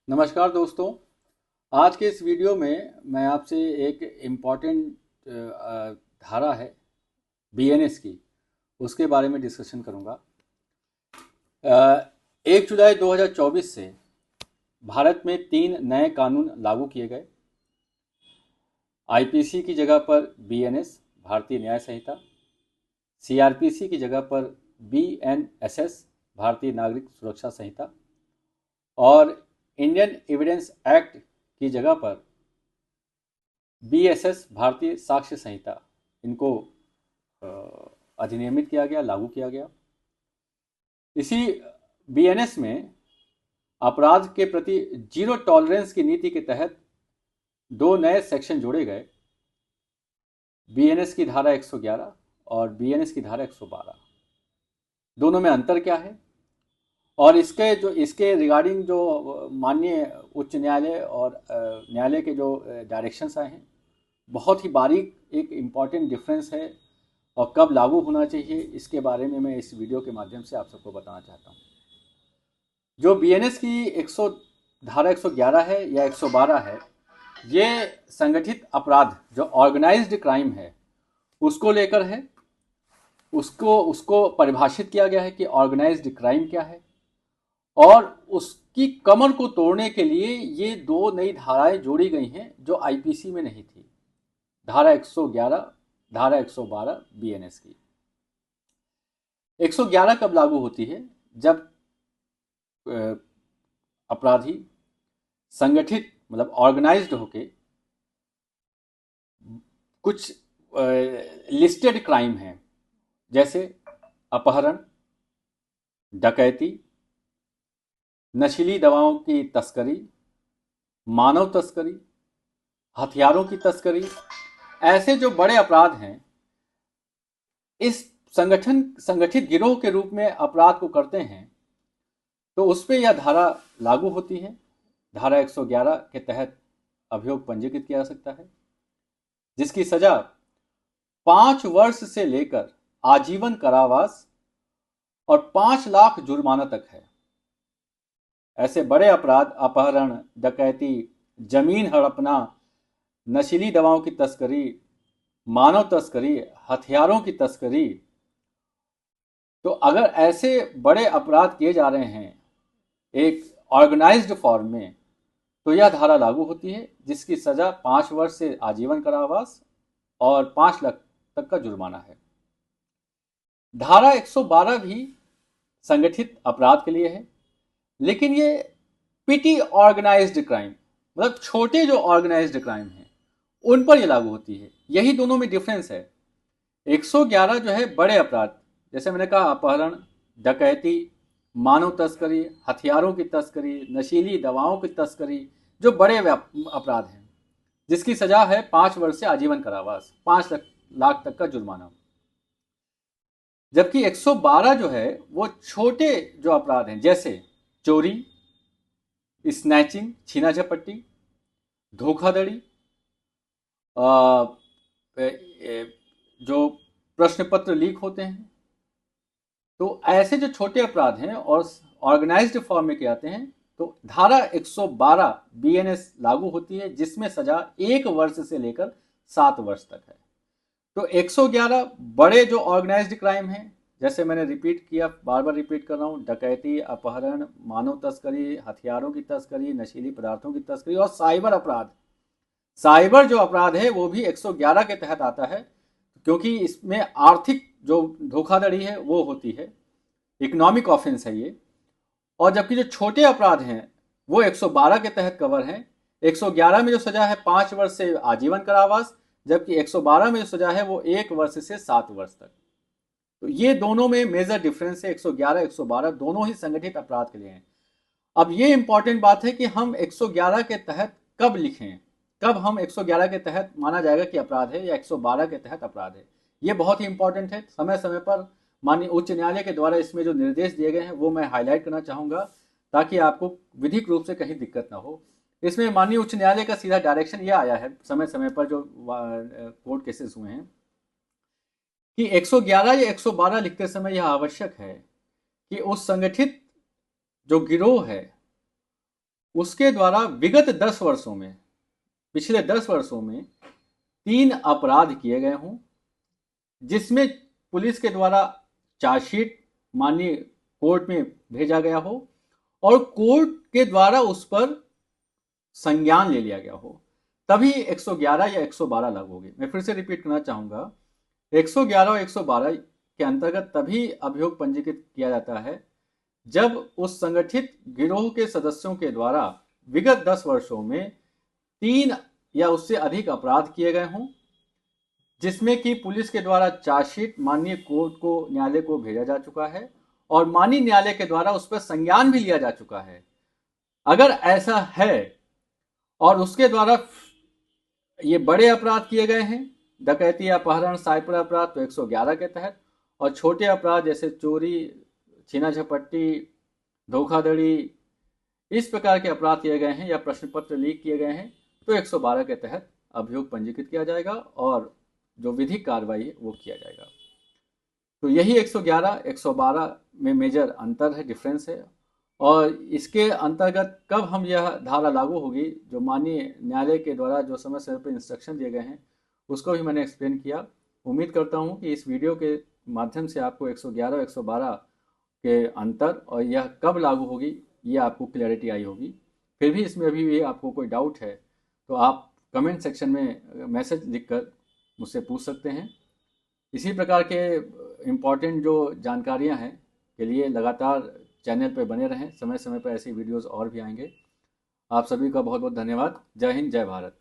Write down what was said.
नमस्कार दोस्तों। आज के इस वीडियो में मैं आपसे एक इम्पॉर्टेंट धारा है बीएनएस की, उसके बारे में डिस्कशन करूंगा। 1 जुलाई 2024 से भारत में 3 नए कानून लागू किए गए। आईपीसी की जगह पर बीएनएस भारतीय न्याय संहिता, सीआरपीसी की जगह पर बीएनएसएस भारतीय नागरिक सुरक्षा संहिता और इंडियन एविडेंस एक्ट की जगह पर बीएसएस भारतीय साक्ष्य संहिता, इनको अधिनियमित किया गया, लागू किया गया। इसी बीएनएस में अपराध के प्रति जीरो टॉलरेंस की नीति के तहत 2 नए सेक्शन जोड़े गए, बीएनएस की धारा 111 और बीएनएस की धारा 112। दोनों में अंतर क्या है और इसके रिगार्डिंग जो माननीय उच्च न्यायालय और न्यायालय के जो डायरेक्शंस आए हैं, बहुत ही बारीक एक इम्पॉर्टेंट डिफरेंस है और कब लागू होना चाहिए, इसके बारे में मैं इस वीडियो के माध्यम से आप सबको बताना चाहता हूँ। जो बीएनएस की धारा 111 है या 112 है, ये संगठित अपराध जो ऑर्गेनाइज्ड क्राइम है उसको लेकर है। उसको परिभाषित किया गया है कि ऑर्गेनाइज्ड क्राइम क्या है, और उसकी कमर को तोड़ने के लिए ये 2 नई धाराएं जोड़ी गई हैं जो आईपीसी में नहीं थी। धारा 111, धारा 112 बीएनएस की। 111 कब लागू होती है? जब अपराधी संगठित मतलब ऑर्गेनाइज्ड होके कुछ लिस्टेड क्राइम हैं, जैसे अपहरण, डकैती, नशीली दवाओं की तस्करी, मानव तस्करी, हथियारों की तस्करी, ऐसे जो बड़े अपराध हैं, इस संगठित गिरोह के रूप में अपराध को करते हैं, तो उस पर यह धारा लागू होती है। धारा 111 के तहत अभियोग पंजीकृत किया जा सकता है, जिसकी सजा 5 वर्ष से लेकर आजीवन कारावास और 5 लाख जुर्माना तक है। ऐसे बड़े अपराध अपहरण, डकैती, जमीन हड़पना, नशीली दवाओं की तस्करी, मानव तस्करी, हथियारों की तस्करी, तो अगर ऐसे बड़े अपराध किए जा रहे हैं एक ऑर्गेनाइज्ड फॉर्म में, तो यह धारा लागू होती है, जिसकी सजा 5 वर्ष से आजीवन कारावास और 5 लाख तक का जुर्माना है। धारा 112 भी संगठित अपराध के लिए है, लेकिन ये पिटी ऑर्गेनाइज्ड क्राइम मतलब छोटे जो ऑर्गेनाइज्ड क्राइम हैं उन पर यह लागू होती है। यही दोनों में डिफरेंस है। 111 जो है बड़े अपराध, जैसे मैंने कहा अपहरण, डकैती, मानव तस्करी, हथियारों की तस्करी, नशीली दवाओं की तस्करी, जो बड़े अपराध हैं, जिसकी सजा है 5 वर्ष से आजीवन कारावास, 5 लाख तक का जुर्माना। जबकि 112 जो है वो छोटे जो अपराध हैं, जैसे चोरी, स्नैचिंग छीना झपट्टी, धोखाधड़ी, जो प्रश्न पत्र लीक होते हैं, तो ऐसे जो छोटे अपराध हैं और ऑर्गेनाइज्ड फॉर्म में आते हैं, तो धारा 112 बीएनएस लागू होती है, जिसमें सजा 1 वर्ष से लेकर 7 वर्ष तक है। तो 111 बड़े जो ऑर्गेनाइज्ड क्राइम हैं, जैसे मैंने रिपीट किया, बार बार रिपीट कर रहा हूँ, डकैती, अपहरण, मानव तस्करी, हथियारों की तस्करी, नशीली पदार्थों की तस्करी और साइबर अपराध। साइबर जो अपराध है वो भी 111 के तहत आता है, क्योंकि इसमें आर्थिक जो धोखाधड़ी है वो होती है, इकोनॉमिक ऑफेंस है ये। और जबकि जो छोटे अपराध हैं वो 112 के तहत कवर हैं। 111 में जो सजा है 5 वर्ष से आजीवन कारावास, जबकि 112 में जो सजा है वो 1 वर्ष से 7 वर्ष तक। तो ये दोनों में मेजर डिफरेंस है। 111 112 दोनों ही संगठित अपराध के लिए हैं। अब ये इंपॉर्टेंट बात है कि हम 111 के तहत कब लिखें, कब हम 111 के तहत माना जाएगा कि अपराध है या 112 के तहत अपराध है। ये बहुत ही इंपॉर्टेंट है। समय समय पर माननीय उच्च न्यायालय के द्वारा इसमें जो निर्देश दिए गए हैं वो मैं हाईलाइट करना चाहूंगा, ताकि आपको विधिक रूप से कहीं दिक्कत ना हो। इसमें माननीय उच्च न्यायालय का सीधा डायरेक्शन यह आया है समय समय पर जो कोर्ट केसेस हुए हैं, कि 111 या 112 लिखते समय यह आवश्यक है कि उस संगठित जो गिरोह है उसके द्वारा विगत 10 वर्षों में, पिछले 10 वर्षों में 3 अपराध किए गए हों, जिसमें पुलिस के द्वारा चार्जशीट माननीय कोर्ट में भेजा गया हो और कोर्ट के द्वारा उस पर संज्ञान ले लिया गया हो, तभी 111 या 112 लागू होगी। मैं फिर से रिपीट करना चाहूंगा, 111 और 112 के अंतर्गत तभी अभियोग पंजीकृत किया जाता है जब उस संगठित गिरोह के सदस्यों के द्वारा विगत 10 वर्षों में 3 या उससे अधिक अपराध किए गए हों, जिसमें कि पुलिस के द्वारा चार्जशीट माननीय कोर्ट को, न्यायालय को भेजा जा चुका है और माननीय न्यायालय के द्वारा उस पर संज्ञान भी लिया जा चुका है। अगर ऐसा है और उसके द्वारा ये बड़े अपराध किए गए हैं, डकैती, अपहरण, साइबर अपराध, तो 111 के तहत, और छोटे अपराध जैसे चोरी, छीना झपट्टी, धोखाधड़ी, इस प्रकार के अपराध किए गए हैं या प्रश्न पत्र लीक किए गए हैं, तो 112 के तहत अभियोग पंजीकृत किया जाएगा और जो विधिक कार्रवाई है वो किया जाएगा। तो यही 111 112 में मेजर अंतर है, डिफरेंस है। और इसके अंतर्गत कब हम यह धारा लागू होगी, जो माननीय न्यायालय के द्वारा जो समय समय पर इंस्ट्रक्शन दिए गए हैं उसको भी मैंने एक्सप्लेन किया। उम्मीद करता हूं कि इस वीडियो के माध्यम से आपको 111 112 के अंतर और यह कब लागू होगी ये आपको क्लैरिटी आई होगी। फिर भी इसमें अभी भी आपको कोई डाउट है तो आप कमेंट सेक्शन में मैसेज लिखकर मुझसे पूछ सकते हैं। इसी प्रकार के इम्पॉर्टेंट जो जानकारियां हैं के लिए लगातार चैनल पर बने रहें, समय समय पर ऐसी वीडियोस और भी आएंगे। आप सभी का बहुत बहुत धन्यवाद। जय हिंद, जय भारत।